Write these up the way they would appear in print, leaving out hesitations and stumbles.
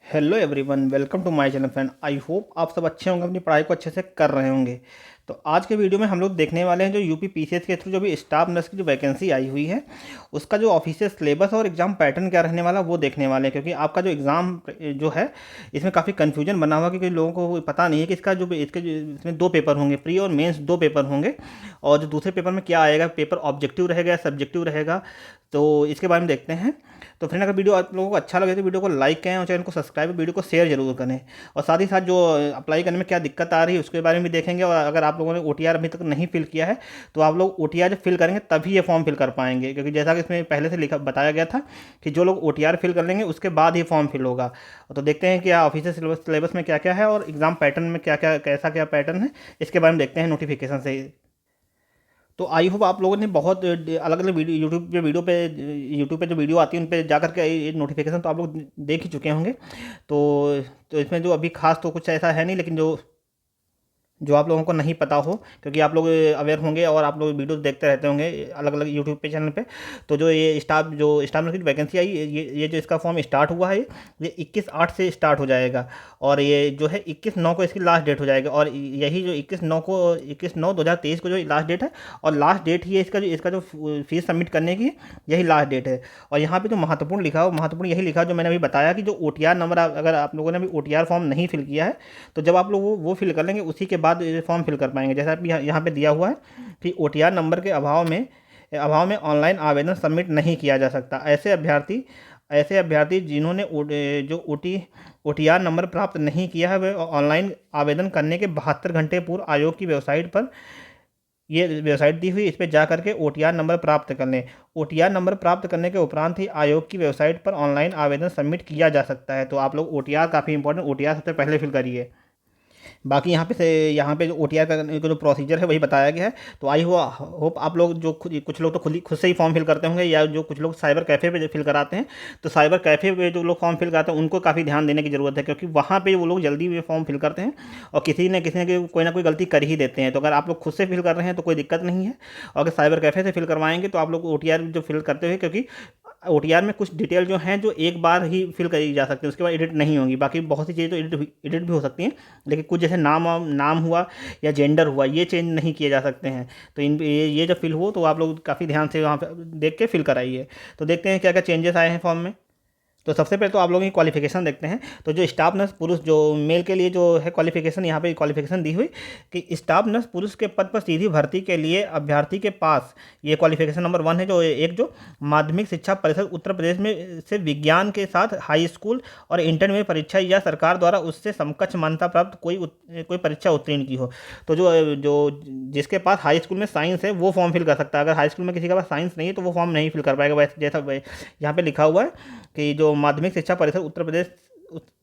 Hello everyone, welcome to my channel friend. I hope आप सब अच्छे होंगे, अपनी पढ़ाई को अच्छे से कर रहे होंगे। तो आज के वीडियो में हम लोग देखने वाले हैं जो यूपी पीसीएस के थ्रू जो भी स्टाफ नर्स की जो वैकेंसी आई हुई है उसका जो ऑफिशियल सिलेबस और एग्ज़ाम पैटर्न क्या रहने वाला वो देखने वाले हैं। क्योंकि आपका जो एग्ज़ाम जो है इसमें काफ़ी कन्फ्यूजन बना हुआ, क्योंकि लोगों को पता नहीं है कि इसमें दो पेपर होंगे, प्री और मेंस दो पेपर होंगे। और जो दूसरे पेपर में क्या आएगा, पेपर ऑब्जेक्टिव रहेगा या सब्जेक्टिव रहेगा, तो इसके बारे में देखते हैं। तो फ्रेंड, अगर वीडियो आप लोगों को अच्छा लगे तो वीडियो को लाइक करें और चैनल को सब्सक्राइब, वीडियो को शेयर जरूर करें। और साथ ही साथ जो अप्लाई करने में क्या दिक्कत आ रही है उसके बारे में भी देखेंगे। और अगर आप लोगों ने ओटीआर अभी तक नहीं फिल किया है तो आप लोग ओटीआर जब फिल करेंगे तभी ये फॉर्म फिल कर पाएंगे, क्योंकि जैसा कि इसमें पहले से लिखा बताया गया था कि जो लोग ओटीआर फिल कर लेंगे उसके बाद ही फॉर्म फिल होगा। तो देखते हैं क्या ऑफिशियल सिलेबस में क्या क्या है और एग्जाम पैटर्न में क्या क्या कैसा क्या पैटर्न है, इसके बारे में देखते हैं नोटिफिकेशन से। तो आई होप आप लोगों ने बहुत अलग अलग वीडियो यूट्यूब पे जो वीडियो आती है उन पे जा करके ये नोटिफिकेशन तो आप लोग देख ही चुके होंगे। तो इसमें जो अभी खास तो कुछ ऐसा है नहीं, लेकिन जो आप लोगों को नहीं पता हो, क्योंकि आप लोग अवेयर होंगे और आप लोग वीडियो देखते रहते होंगे अलग अलग यूट्यूब पे चैनल पे। तो जो ये स्टाफ नर्स की वैकेंसी आई, ये जो इसका फॉर्म स्टार्ट हुआ है ये 21/8 से स्टार्ट हो जाएगा। और ये जो है 21/9 को इसकी लास्ट डेट हो जाएगा। और यही जो 21/9 2023 को जो लास्ट डेट है, और लास्ट डेट ही है इसका जो फीस सबमिट करने की, यही लास्ट डेट है। और यहाँ पे जो महत्वपूर्ण यही लिखा जो मैंने अभी बताया कि जो ओटीआर नंबर, अगर आप लोगों ने अभी ओटीआर फॉर्म नहीं फिल किया है तो जब आप लोग वो फिल कर लेंगे उसी के बाद ये फॉर्म फिल कर पाएंगे। जैसा अभी यहाँ पे दिया हुआ है कि ओटीआर नंबर के अभाव में ऑनलाइन आवेदन सबमिट नहीं किया जा सकता। ऐसे अभ्यर्थी जिन्होंने जो ओटीआर नंबर प्राप्त नहीं किया है वे ऑनलाइन आवेदन करने के 72 घंटे पूर्व आयोग की वेबसाइट पर, ये वेबसाइट दी हुई, इस पर जा करके ओटीआर नंबर प्राप्त कर लें। ओटीआर नंबर प्राप्त करने के उपरांत ही आयोग की वेबसाइट पर ऑनलाइन आवेदन सबमिट किया जा सकता है। तो आप लोग ओटीआर, काफ़ी इंपॉर्टेंट, ओटीआर सबसे पहले फिल करिए। बाकी यहाँ पे जो ओटीआर का जो प्रोसीजर है वही बताया गया है। तो आई होप आप लोग जो कुछ लोग तो खुद से ही फॉर्म फिल करते होंगे, या जो कुछ लोग साइबर कैफ़े पे फिल कराते हैं, तो साइबर कैफ़े पे जो लोग फॉर्म फिल कराते हैं उनको काफ़ी ध्यान देने की ज़रूरत है, क्योंकि वहाँ पे वो लोग जल्दी में फॉर्म फिल करते हैं और किसी न कोई ना कोई गलती कर ही देते हैं। तो अगर आप लोग खुद से फिल कर रहे हैं तो कोई दिक्कत नहीं है, और अगर साइबर कैफ़े से फिल करवाएंगे तो आप लोग ओटीआर जो फिल करते हुए, क्योंकि ओटीआर में कुछ डिटेल जो हैं जो एक बार ही फिल करी जा सकती है, उसके बाद एडिट नहीं होंगी। बाकी बहुत सी चीज़ें तो एडिट भी हो सकती हैं, लेकिन कुछ जैसे नाम हुआ या जेंडर हुआ, ये चेंज नहीं किए जा सकते हैं। तो ये जब फिल हो तो आप लोग काफ़ी ध्यान से वहाँ पर देख के फिल कराइए। तो देखते हैं क्या क्या चेंजेस आए हैं फॉर्म में। तो सबसे पहले तो आप लोगों की क्वालिफिकेशन देखते हैं। तो जो स्टाफ नर्स पुरुष, जो मेल के लिए जो है क्वालिफिकेशन, यहाँ पे क्वालिफिकेशन दी हुई कि स्टाफ नर्स पुरुष के पद पर सीधी भर्ती के लिए अभ्यर्थी के पास, ये क्वालिफिकेशन नंबर 1 है, जो माध्यमिक शिक्षा परिषद उत्तर प्रदेश में से विज्ञान के साथ हाई स्कूल और इंटर में परीक्षा या सरकार द्वारा उससे समकक्ष मान्यता प्राप्त कोई परीक्षा उत्तीर्ण की हो। तो जो जो जिसके पास हाई स्कूल में साइंस है वो फॉर्म फिल कर सकता है। अगर हाई स्कूल में किसी के पास साइंस नहीं है तो वो फॉर्म नहीं फिल कर पाएगा। वैसे जैसा यहाँ पे लिखा हुआ है कि जो माध्यमिक शिक्षा परिषद उत्तर प्रदेश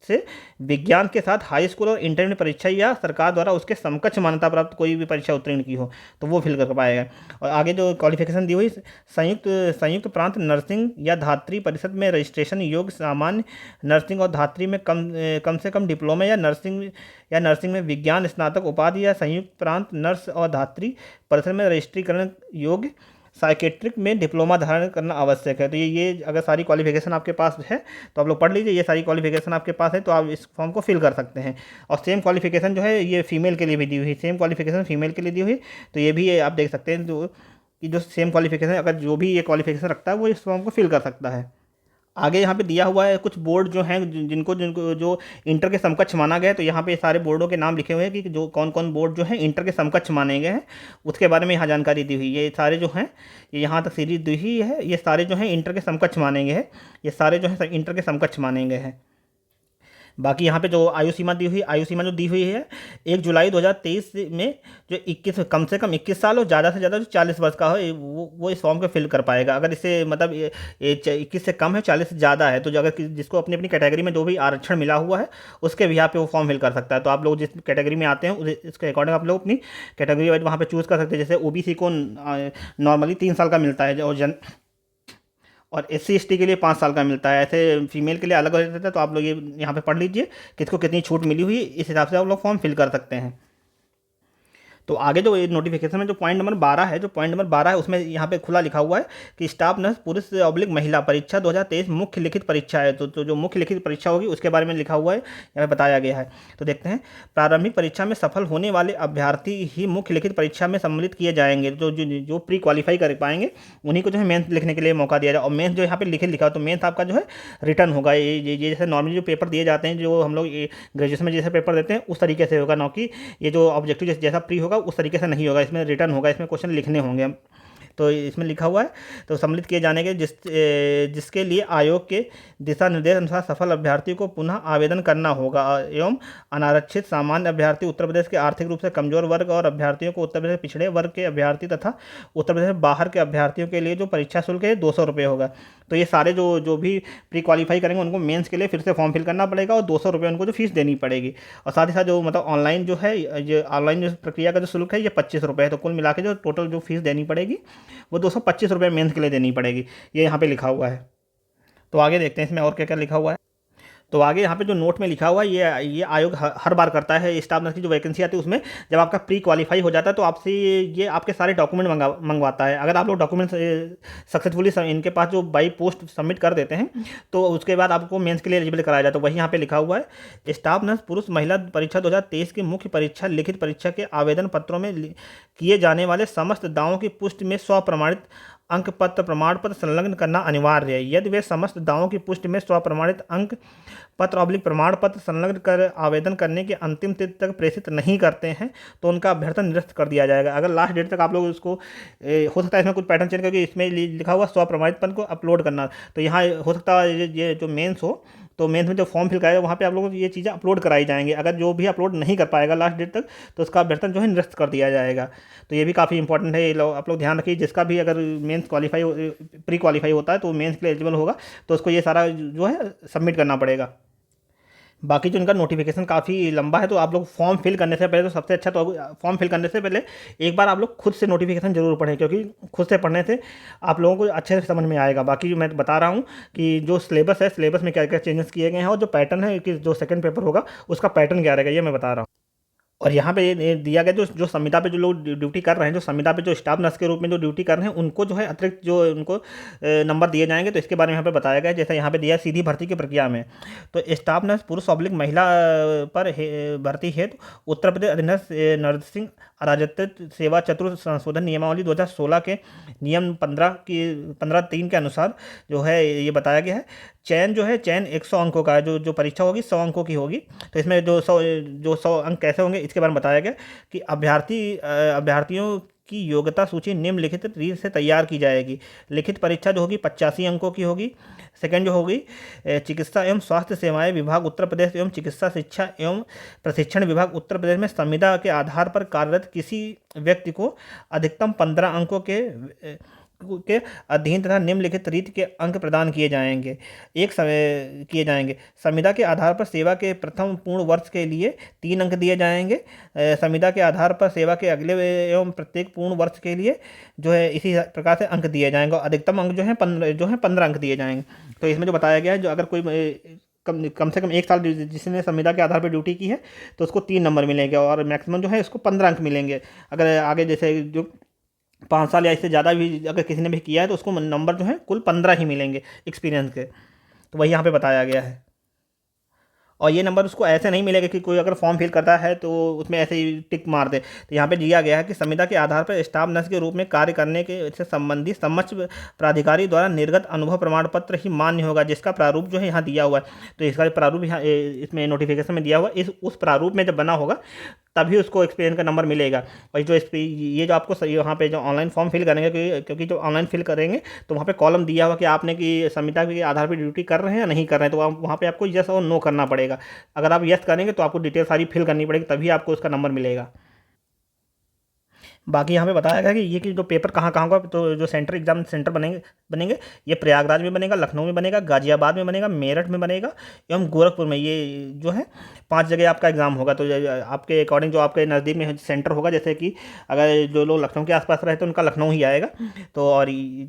से विज्ञान के साथ हाई स्कूल और इंटर में परीक्षा या सरकार द्वारा उसके समकक्ष मान्यता प्राप्त कोई भी परीक्षा उत्तीर्ण की हो तो वो फिल कर पाएगा। और आगे जो क्वालिफिकेशन दी हुई, संयुक्त प्रांत नर्सिंग या धात्री परिषद में रजिस्ट्रेशन योग्य सामान्य नर्सिंग और धात्री में कम से कम डिप्लोमा या नर्सिंग में विज्ञान स्नातक उपाधि, या संयुक्त प्रांत नर्स और धात्री परिषद में रजिस्ट्रीकरण योग्य साइकेट्रिक में डिप्लोमा धारण करना आवश्यक है। तो ये अगर सारी क्वालिफिकेशन आपके पास है तो आप लोग पढ़ लीजिए। ये सारी क्वालिफिकेशन आपके पास है तो आप इस फॉर्म को फिल कर सकते हैं। और सेम क्वालिफिकेशन जो है ये फीमेल के लिए भी दी हुई, सेम क्वालिफिकेशन फीमेल के लिए दी हुई। तो ये भी आप देख सकते हैं जो सेम क्वालिफिकेशन, अगर जो भी ये क्वालिफिकेशन रखता है वो इस फॉर्म को फिल कर सकता है। आगे यहाँ पे दिया हुआ है कुछ बोर्ड जो हैं जिनको जिनको जो इंटर के समकक्ष माना गया है। तो यहाँ पे सारे बोर्डों के नाम लिखे हुए हैं कि जो कौन कौन बोर्ड जो है इंटर के समकक्ष माने गए हैं, उसके बारे में यहाँ जानकारी दी हुई है। ये सारे जो हैं, ये यहाँ तक सीरीज दी हुई है, ये सारे जो हैं इंटर के समकक्ष माने गए हैं। ये सारे जो हैं इंटर के समकक्ष माने गए हैं। बाकी यहाँ पे जो आयु सीमा जो दी हुई है, 1 जुलाई 2023 में जो 21, कम से कम 21 साल और ज़्यादा से ज़्यादा जो 40 वर्ष का हो वो इस फॉर्म को फिल कर पाएगा। अगर इससे मतलब ये 21 से कम है, 40 से ज़्यादा है, तो जो अगर जिसको अपनी अपनी कैटेगरी में जो भी आरक्षण मिला हुआ है उसके भी यहाँ पे वो फॉर्म फिल कर सकता है। तो आप लोग जिस कैटेगरी में आते हैं इसके अकॉर्डिंग आप लोग अपनी कैटेगरी वाइज वहाँ पर चूज़ कर सकते हैं। जैसे ओबीसी को नॉर्मली 3 साल का मिलता है, और SC ST के लिए 5 साल का मिलता है। ऐसे फीमेल के लिए अलग हो जाता है। तो आप लोग ये यहाँ पे पढ़ लीजिए किसको कितनी छूट मिली हुई है, इस हिसाब से आप लोग फॉर्म फिल कर सकते हैं। तो आगे जो नोटिफिकेशन में जो पॉइंट नंबर 12 है, जो पॉइंट नंबर 12 है, उसमें यहाँ पे खुला लिखा हुआ है कि स्टाफ नर्स पुरुष ऑब्लिक महिला परीक्षा 2023 मुख्य लिखित परीक्षा है। तो जो मुख्य लिखित परीक्षा होगी उसके बारे में लिखा हुआ है, यहाँ पे बताया गया है। तो देखते हैं, प्रारंभिक परीक्षा में सफल होने वाले अभ्यर्थी ही मुख्य लिखित परीक्षा में सम्मिलित किए जाएंगे। जो प्री क्वालिफाई कर पाएंगे उन्हीं को जो है मेंस लिखने के लिए मौका दिया जाए। और मेंस जो यहाँ पे लिखा हो तो मेंस आपका जो है रिटर्न होगा। ये जैसे नॉर्मली जो पेपर दिए जाते हैं, जो हम लोग ग्रेजुएशन में जैसे पेपर देते हैं उस तरीके से होगा, ना कि ये जो ऑब्जेक्टिव जैसा प्री होगा उस तरीके से नहीं होगा। इसमें रिटर्न होगा, इसमें क्वेश्चन लिखने होंगे। तो इसमें लिखा हुआ है, तो सम्मिलित किए जाने के जिसके लिए आयोग के दिशा निर्देश अनुसार सफल अभ्यर्थी को पुनः आवेदन करना होगा एवं अनारक्षित सामान्य अभ्यर्थी, उत्तर प्रदेश के आर्थिक रूप से कमजोर वर्ग और अभ्यर्थियों को, उत्तर प्रदेश पिछड़े वर्ग के अभ्यर्थी तथा उत्तर प्रदेश बाहर के अभ्यर्थियों के लिए जो परीक्षा शुल्क है 200 रुपये होगा। तो ये सारे जो भी प्री क्वालिफाई करेंगे उनको मेंस के लिए फिर से फॉर्म फिल करना पड़ेगा और 200 रुपये उनको जो फीस देनी पड़ेगी। और साथ ही साथ जो मतलब ऑनलाइन जो है, ये ऑनलाइन जो प्रक्रिया का जो शुल्क है ये 25 रुपये है। तो कुल मिला के जो टोटल जो फीस देनी पड़ेगी वो 225 रुपये मेंस के लिए देनी पड़ेगी, ये यहाँ पे लिखा हुआ है। तो आगे देखते हैं इसमें और क्या क्या लिखा हुआ है। तो आगे यहाँ पे जो नोट में लिखा हुआ है, ये आयोग हर बार करता है। स्टाफ नर्स की जो वैकेंसी आती है उसमें जब आपका प्री क्वालिफाई हो जाता है तो आपसे ये आपके सारे डॉक्यूमेंट मंगवाता है। अगर आप लोग डॉक्यूमेंट सक्सेसफुली इनके पास जो बाई पोस्ट सबमिट कर देते हैं तो उसके बाद आपको मेंस के लिए एलिजिबल कराया जाता है। तो वही यहाँ पे लिखा हुआ है, स्टाफ नर्स पुरुष महिला परीक्षा 2023 की मुख्य परीक्षा लिखित परीक्षा के आवेदन पत्रों में किए जाने वाले समस्त दावों की पुष्टि में स्वप्रमाणित अंक पत्र प्रमाण पत्र संलग्न करना अनिवार्य है। यदि वे समस्त दावों की पुष्टि में स्वप्रमाणित अंक पत्र ऑब्लिक प्रमाण पत्र संलग्न कर आवेदन करने की अंतिम तिथि तक प्रेषित नहीं करते हैं तो उनका अभ्यर्थन निरस्त कर दिया जाएगा। अगर लास्ट डेट तक आप लोग उसको हो सकता है इसमें कुछ पैटर्न चेंज करके इसमें लिखा हुआ स्वप्रमाणित पत्र को अपलोड करना, तो यहाँ हो सकता है ये जो मेंस हो तो मेंस में जो फॉर्म फिल कराएगा वहाँ पे आप लोगों को ये चीज़ें अपलोड कराई जाएंगी। अगर जो भी अपलोड नहीं कर पाएगा लास्ट डेट तक तो उसका अभ्यर्थन जो है निरस्त कर दिया जाएगा। तो ये भी काफ़ी इंपॉर्टेंट है, ये आप लोग ध्यान रखिए। जिसका भी अगर मेंस क्वालिफाई प्री क्वालिफाई होता है तो मेंस के लिए एलिजिबल होगा तो उसको ये सारा जो है सबमिट करना पड़ेगा। बाकी जो इनका नोटिफिकेशन काफ़ी लंबा है, तो आप लोग फॉर्म फिल करने से पहले तो सबसे अच्छा तो फॉर्म फिल करने से पहले एक बार आप लोग खुद से नोटिफिकेशन जरूर पढ़ें, क्योंकि खुद से पढ़ने से आप लोगों को अच्छे से समझ में आएगा। बाकी जो मैं बता रहा हूँ कि जो सिलेबस है, सिलेबस में क्या क्या चेंजेस किए गए हैं और जो पैटर्न है कि जो सेकंड पेपर होगा उसका पैटर्न क्या रहेगा, ये मैं बता रहा हूँ। और यहाँ पे ये दिया गया जो संविदा पे जो लोग ड्यूटी कर रहे हैं, जो संविदा पे जो स्टाफ नर्स के रूप में जो ड्यूटी कर रहे हैं उनको जो है अतिरिक्त जो उनको नंबर दिए जाएंगे। तो इसके बारे में यहाँ पे बताया गया है। जैसे यहाँ पे दिया सीधी भर्ती की प्रक्रिया में, तो स्टाफ नर्स पुरुष ऑब्लिक महिला पर भर्ती हेतु उत्तर प्रदेश अधीनस्थ नर्सिंग अराजकत्व सेवा चतुर्थ संशोधन नियमावली 2016 के नियम 15(3) के अनुसार जो है ये बताया गया है। चयन जो है, चयन 100 अंकों का है। जो परीक्षा होगी 100 अंकों की होगी। तो इसमें जो 100 अंक कैसे होंगे इसके बारे में बताया गया कि अभ्यर्थियों की योग्यता सूची निम्नलिखित रीत से तैयार की जाएगी। लिखित परीक्षा जो होगी 85 अंकों की होगी। सेकंड जो होगी चिकित्सा एवं स्वास्थ्य सेवाएं विभाग उत्तर प्रदेश एवं चिकित्सा शिक्षा एवं प्रशिक्षण विभाग उत्तर प्रदेश में संविदा के आधार पर कार्यरत किसी व्यक्ति को अधिकतम 15 अंकों के अधीन तथा निम्नलिखित रीति के अंक प्रदान किए जाएंगे। संविदा के आधार पर सेवा के प्रथम पूर्ण वर्ष के लिए 3 अंक दिए जाएंगे। संविदा के आधार पर सेवा के अगले एवं प्रत्येक पूर्ण वर्ष के लिए जो है इसी प्रकार से अंक दिए जाएंगे और अधिकतम अंक जो है 15 अंक दिए जाएंगे। तो इसमें जो बताया गया है, जो अगर कोई कम से कम 1 साल जिसने संविदा के आधार पर ड्यूटी की है तो उसको 3 नंबर मिलेंगे और मैक्सिमम जो है इसको 15 अंक मिलेंगे। अगर आगे जैसे जो 5 साल या इससे ज़्यादा भी अगर किसी ने भी किया है तो उसको नंबर जो है कुल 15 ही मिलेंगे एक्सपीरियंस के। तो वही यहाँ पे बताया गया है। और ये नंबर उसको ऐसे नहीं मिलेगा कि कोई अगर फॉर्म फिल करता है तो उसमें ऐसे ही टिक मार दे। तो यहाँ पे दिया गया है कि संविदा के आधार पर स्टाफ नर्स के रूप में कार्य करने के से संबंधित समक्ष प्राधिकारी द्वारा निर्गत अनुभव प्रमाण पत्र ही मान्य होगा, जिसका प्रारूप जो है यहाँ दिया हुआ है। तो इसका प्रारूप यहाँ इसमें नोटिफिकेशन में दिया हुआ है। उस प्रारूप में जब बना होगा तभी उसको एक्सपीरियंस का नंबर मिलेगा। और ये जो आपको यहाँ पे जो ऑनलाइन फॉर्म फिल करेंगे, क्योंकि जो ऑनलाइन फिल करेंगे तो वहाँ पे कॉलम दिया हुआ कि आपने कि संविदा के आधार पर ड्यूटी कर रहे हैं या नहीं कर रहे हैं, तो वहाँ पे आपको यस और नो करना पड़ेगा। अगर आप यस करेंगे तो आपको डिटेल सारी फिल करनी पड़ेगी, तभी आपको उसका नंबर मिलेगा। बाकी यहाँ पे बताया गया कि ये कि जो पेपर कहाँ कहाँ होगा, तो जो सेंटर एग्जाम सेंटर बनेंगे बनेंगे ये प्रयागराज में बनेगा, लखनऊ में बनेगा, गाजियाबाद में बनेगा, मेरठ में बनेगा एवं गोरखपुर में। ये जो है 5 जगह आपका एग्ज़ाम होगा। तो आपके अकॉर्डिंग जो आपके नज़दीक में सेंटर होगा, जैसे कि अगर जो लोग लखनऊ के आसपास रहते हैं उनका लखनऊ ही आएगा। तो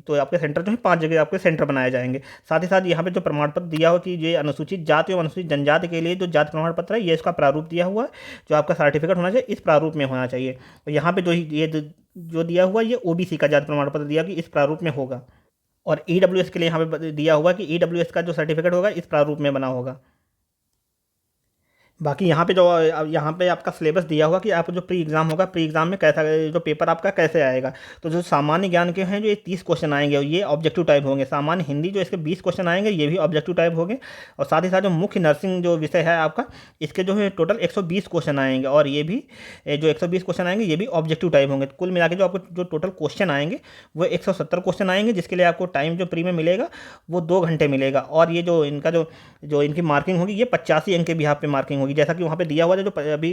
तो आपके सेंटर जो है 5 जगह आपके सेंटर बनाए जाएंगे। साथ ही साथ यहाँ पे जो प्रमाण पत्र दिया हो कि ये अनुसूचित जाति एवं अनुसूचित जनजाति के लिए जो जाति प्रमाण पत्र है, ये इसका प्रारूप दिया हुआ है। जो आपका सर्टिफिकेट होना चाहिए इस प्रारूप में होना चाहिए। तो यहाँ पे जो दिया हुआ है ये ओबीसी का जाति प्रमाण पत्र दिया कि इस प्रारूप में होगा। और ईडब्ल्यूएस के लिए यहाँ पे दिया हुआ कि ईडब्ल्यूएस का जो सर्टिफिकेट होगा इस प्रारूप में बना होगा। बाकी यहाँ पे जो यहाँ पे आपका सिलेबस दिया हुआ कि आप जो प्री एग्ज़ाम होगा, प्री एग्ज़ाम में कैसा जो पेपर आपका कैसे आएगा। तो जो सामान्य ज्ञान के हैं जो ये 30 क्वेश्चन आएंगे, ये ऑब्जेक्टिव टाइप होंगे। सामान्य हिंदी जो इसके 20 क्वेश्चन आएंगे, ये भी ऑब्जेक्टिव टाइप होंगे। और साथ ही साथ जो मुख्य नर्सिंग जो विषय है आपका, इसके जो है टोटल 120 क्वेश्चन आएंगे। और ये भी जो 120 क्वेश्चन आएंगे ये भी ऑब्जेक्टिव टाइप होंगे। कुल मिला के जो आपको जो टोटल क्वेश्चन आएंगे वो 170 क्वेश्चन आएंगे, जिसके लिए आपको टाइम जो प्री में मिलेगा वो 2 घंटे मिलेगा। और ये जो इनका जो इनकी मार्किंग होगी ये 85 अंक के भी यहाँ पे मार्किंग होगी। जैसा कि वहाँ पे दिया हुआ है जो अभी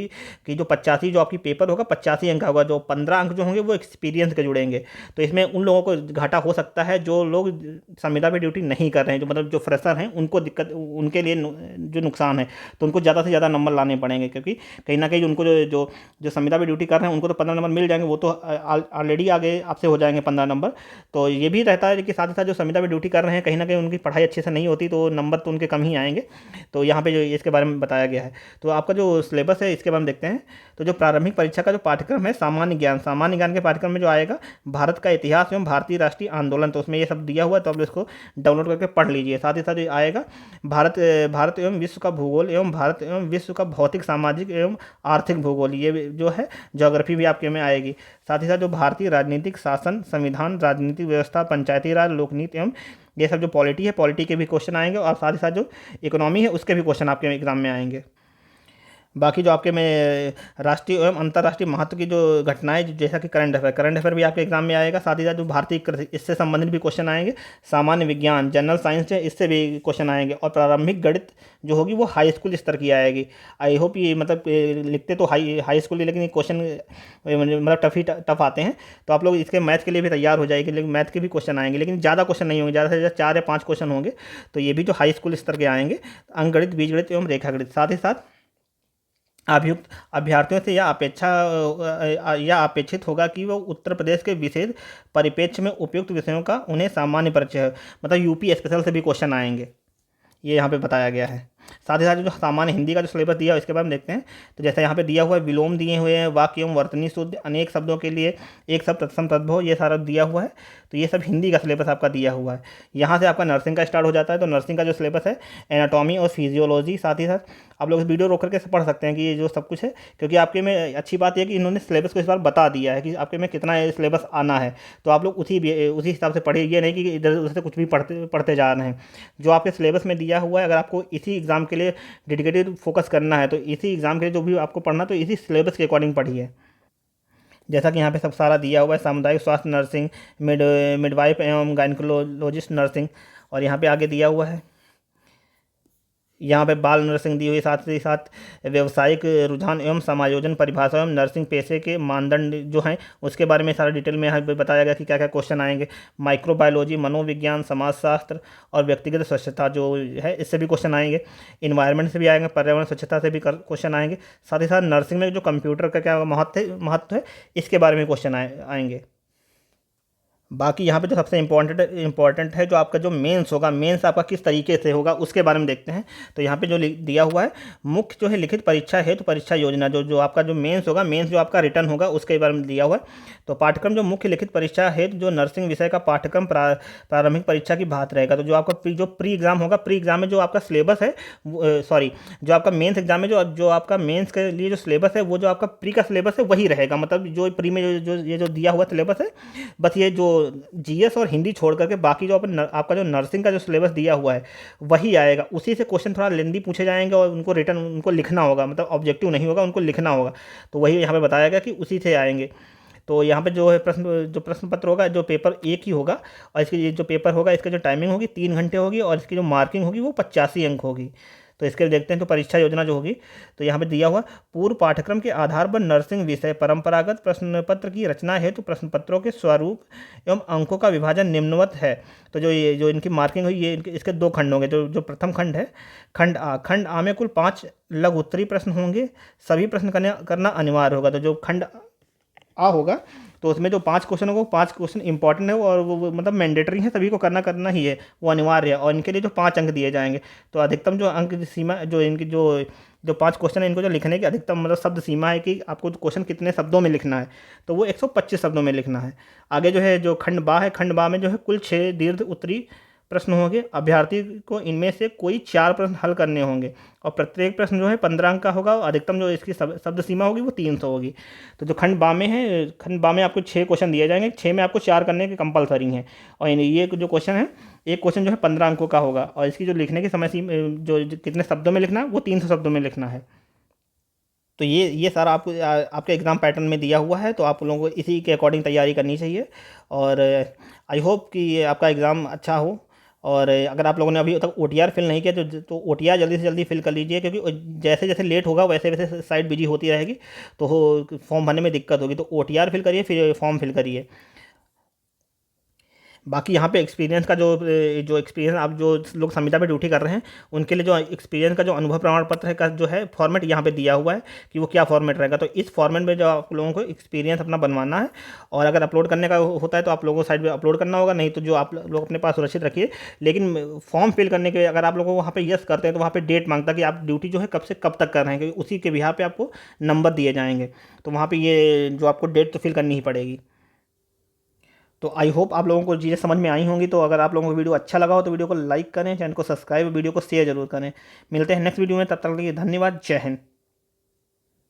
कि जो 85 जो आपकी पेपर होगा 85 अंक का होगा। जो 15 अंक जो होंगे वो एक्सपीरियंस के जुड़ेंगे। तो इसमें उन लोगों को घाटा हो सकता है जो लोग संविदा पे ड्यूटी नहीं कर रहे हैं, जो मतलब जो फ्रेशर हैं उनको दिक्कत, उनके लिए जो नुकसान है। तो उनको ज़्यादा से ज़्यादा नंबर लाने पड़ेंगे, क्योंकि कहीं ना कहीं उनको जो जो जो संविदा पे ड्यूटी कर रहे हैं उनको तो 15 नंबर मिल जाएंगे, वो तो ऑलरेडी आगे आपसे हो जाएंगे 15 नंबर। तो ये भी रहता है कि साथ ही साथ जो संविदा पे ड्यूटी कर रहे हैं कहीं ना कहीं उनकी पढ़ाई अच्छे से नहीं होती, तो नंबर तो उनके कम ही आएंगे। तो यहाँ पे जो इसके बारे में बताया गया है। तो आपका जो सिलेबस है इसके बारे में देखते हैं। तो जो प्रारंभिक परीक्षा का जो पाठ्यक्रम है सामान्य ज्ञान के पाठ्यक्रम में जो आएगा भारत का इतिहास एवं भारतीय राष्ट्रीय आंदोलन, तो उसमें ये सब दिया हुआ है। तो आप इसको डाउनलोड करके पढ़ लीजिए। साथ ही साथ ये आएगा भारत एवं विश्व का भूगोल एवं भारत एवं विश्व का भौतिक सामाजिक एवं आर्थिक भूगोल, ये जो है ज्योग्राफी भी आपके में आएगी। साथ ही साथ जो भारतीय राजनीतिक शासन, संविधान, राजनीतिक व्यवस्था, पंचायती राज, लोकनीति एवं ये सब जो पॉलिटी है, पॉलिटी के भी क्वेश्चन आएंगे। और साथ ही साथ जो इकोनॉमी है उसके भी क्वेश्चन आपके एग्जाम में आएंगे। बाकी जो आपके में राष्ट्रीय एवं अंतर्राष्ट्रीय महत्व की जो घटनाएं, जैसा कि करंट अफेयर भी आपके एग्जाम में आएगा। साथ ही साथ जो भारतीय कृषि, इससे संबंधित भी क्वेश्चन आएंगे। सामान्य विज्ञान, जनरल साइंस है, इससे भी क्वेश्चन आएंगे। और प्रारंभिक गणित जो होगी वो हाई स्कूल स्तर की आएगी। आई होप ये मतलब लिखते तो हाई स्कूल ही, लेकिन ये क्वेश्चन मतलब टफ आते हैं। तो आप लोग इसके मैथ के लिए भी तैयार हो जाएगी, लेकिन मैथ के भी क्वेश्चन आएंगे, लेकिन ज़्यादा क्वेश्चन नहीं होंगे, ज़्यादा से ज़्यादा 4 या 5 क्वेश्चन होंगे। तो ये भी जो हाई स्कूल स्तर के आएंगे। अंकगणित, बीजगणित एवं रेखागणित। साथ ही साथ अभियुक्त अभ्यर्थियों से यह अपेक्षित होगा कि वो उत्तर प्रदेश के विशेष परिप्रेक्ष्य में उपयुक्त विषयों का उन्हें सामान्य परिचय है। मतलब यूपी स्पेशल से भी क्वेश्चन आएंगे, ये यहाँ पे बताया गया है। साथ ही साथ जो सामान्य हिंदी का जो सिलेबस दिया है इसके बारे में देखते हैं। तो जैसे यहाँ पे दिया हुआ है, विलोम दिए हुए हैं, वाक्य एवं वर्तनी शुद्ध, अनेक शब्दों के लिए एक शब्द तत्सम तद्भव, ये सारा दिया हुआ है। तो ये सब हिंदी का सिलेबस आपका दिया हुआ है। यहाँ से आपका नर्सिंग का स्टार्ट हो जाता है। तो नर्सिंग का जो सिलेबस है एनाटॉमी और फिजियोलॉजी, साथ ही साथ आप लोग इस वीडियो रोक करके पढ़ सकते हैं कि ये जो सब कुछ है, क्योंकि आपके में अच्छी बात यह कि इन्होंने सिलेबस को इस बार बता दिया है कि आपके में कितना सिलेबस आना है। तो आप लोग उसी हिसाब से पढ़िए, ये नहीं कि इधर उधर से कुछ भी पढ़ते जा रहे हैं। जो आपके सिलेबस में दिया हुआ है, अगर आपको इसी एग्ज़ाम के लिए डेडिकेटेड फोकस करना है तो इसी एग्ज़ाम के लिए जो भी आपको पढ़ना, तो इसी सिलेबस के अकॉर्डिंग पढ़िए। जैसा कि यहाँ पे सब सारा दिया हुआ है, सामुदायिक स्वास्थ्य नर्सिंग, मिडवाइफ एवं गायनिकोलॉजिस्ट नर्सिंग। और यहाँ पे आगे दिया हुआ है, यहाँ पे बाल नर्सिंग दी हुई। साथ ही साथ व्यावसायिक रुझान एवं समायोजन, परिभाषा एवं नर्सिंग पेशे के मानदंड जो हैं उसके बारे में सारा डिटेल में यहाँ पे बताया गया कि क्या क्या क्वेश्चन आएंगे। माइक्रोबायोलॉजी, मनोविज्ञान, समाजशास्त्र और व्यक्तिगत स्वच्छता जो है इससे भी क्वेश्चन आएंगे। इन्वायरमेंट से भी आएंगे, पर्यावरण स्वच्छता से भी क्वेश्चन आएंगे। साथ ही साथ नर्सिंग में जो कंप्यूटर का क्या महत्व है इसके बारे में क्वेश्चन आएंगे। बाकी यहाँ पे जो सबसे इम्पॉर्टेंट है, जो आपका जो मेंस होगा, मेंस आपका किस तरीके से होगा उसके बारे में देखते हैं। तो यहाँ पे जो दिया हुआ है, मुख्य जो है लिखित परीक्षा है तो परीक्षा योजना, जो आपका जो मेंस होगा, मेंस जो आपका रिटर्न होगा उसके बारे में दिया हुआ है। तो पाठ्यक्रम जो मुख्य लिखित परीक्षा है, जो नर्सिंग विषय का पाठ्यक्रम प्रारंभिक परीक्षा की भांति रहेगा। तो जो आपका प्री एग्जाम होगा, प्री एग्जाम में जो आपका सिलेबस है, जो आपका मेंस एग्जाम में जो आपका मेंस के लिए जो सिलेबस है, वो जो आपका प्री का सिलेबस है वही रहेगा। मतलब जो प्री में जो दिया हुआ सिलेबस है, बस ये जो जीएस और हिंदी छोड़ करके बाकी जो आपका जो नर्सिंग का जो सिलेबस दिया हुआ है वही आएगा। उसी से क्वेश्चन थोड़ा लेंदी पूछे जाएंगे और उनको लिखना होगा, मतलब ऑब्जेक्टिव नहीं होगा, उनको लिखना होगा। तो वही यहाँ पे बताया गया कि उसी से आएंगे। तो यहाँ पे जो है प्रश्न पत्र होगा, जो पेपर एक ही होगा। और इसकी जो पेपर होगा, इसका जो टाइमिंग होगी 3 घंटे होगी। और इसकी जो मार्किंग होगी वो 85 अंक होगी। तो इसके देखते हैं तो परीक्षा योजना जो होगी, तो यहाँ पे दिया हुआ पूर्व पाठ्यक्रम के आधार पर नर्सिंग विषय परंपरागत प्रश्न पत्र की रचना हेतु प्रश्न पत्रों के स्वरूप एवं अंकों का विभाजन निम्नवत है। तो जो इनकी मार्किंग हुई ये इसके दो खंड होंगे। जो प्रथम खंड है, खंड आ में कुल 5 लघु उत्तरीय प्रश्न होंगे, सभी प्रश्न करना अनिवार्य होगा। तो जो खंड आ होगा तो उसमें जो 5 क्वेश्चन होगा, 5 क्वेश्चन इंपॉर्टेंट है और वो मतलब मैंडेटरी है, सभी को करना ही है, वो अनिवार्य है। और इनके लिए जो 5 अंक दिए जाएंगे, तो अधिकतम जो अंक सीमा जो इनकी जो 5 क्वेश्चन है, इनको जो लिखने की अधिकतम मतलब शब्द सीमा है कि आपको क्वेश्चन कितने शब्दों में लिखना है, तो वो 125 शब्दों में लिखना है। आगे जो है जो खंड बा है, खंड बा में जो है कुल 6 दीर्घ उत्तरीय प्रश्न होंगे। अभ्यर्थी को इनमें से कोई 4 प्रश्न हल करने होंगे और प्रत्येक प्रश्न जो है 15 अंक का होगा और अधिकतम जो इसकी शब्द सीमा होगी वो 300 होगी। तो जो खंड बा में है, खंड बा में आपको 6 क्वेश्चन दिए जाएंगे, 6 में आपको 4 करने के कंपलसरी हैं। और ये जो क्वेश्चन है, एक क्वेश्चन जो है 15 अंकों का होगा और इसकी जो लिखने की समय सीमा जो कितने शब्दों में लिखना है वो 300 शब्दों में लिखना है। तो ये सारा आपको आपके एग्ज़ाम पैटर्न में दिया हुआ है, तो आप लोगों को इसी के अकॉर्डिंग तैयारी करनी चाहिए। और आई होप कि ये आपका एग्ज़ाम अच्छा हो। और अगर आप लोगों ने अभी तक OTR फिल नहीं किया तो OTR जल्दी से जल्दी फिल कर लीजिए, क्योंकि जैसे जैसे लेट होगा वैसे वैसे साइट बिजी होती रहेगी, तो फॉर्म भरने में दिक्कत होगी। तो OTR फिल करिए, फिर फॉर्म फिल करिए। बाकी यहाँ पे एक्सपीरियंस का जो एक्सपीरियंस आप जो लोग संविदा पे ड्यूटी कर रहे हैं उनके लिए जो एक्सपीरियंस का जो अनुभव प्रमाण पत्र है का जो है फॉर्मेट यहाँ पे दिया हुआ है कि वो क्या फॉर्मेट रहेगा। तो इस फॉर्मेट में जो आप लोगों को एक्सपीरियंस अपना बनवाना है, और अगर अपलोड करने का होता है तो आप लोगों को साइड पर अपलोड करना होगा, नहीं तो जो आप लोग अपने पास सुरक्षित रखिए। लेकिन फॉर्म फिल करने के अगर आप लोगों को वहाँ पर यस करते हैं तो वहाँ पर डेट मांगता है कि आप ड्यूटी जो है कब से कब तक कर रहे हैं, क्योंकि उसी के बिहार पर आपको नंबर दिए जाएंगे। तो वहाँ पर ये जो आपको डेट तो फिल करनी ही पड़ेगी। तो आई होप आप लोगों को चीज़ें समझ में आई होंगी। तो अगर आप लोगों को वीडियो अच्छा लगा हो तो वीडियो को लाइक करें, चैनल को सब्सक्राइब, वीडियो को शेयर जरूर करें। मिलते हैं नेक्स्ट वीडियो में, तब तक के लिए धन्यवाद। जय हिंद।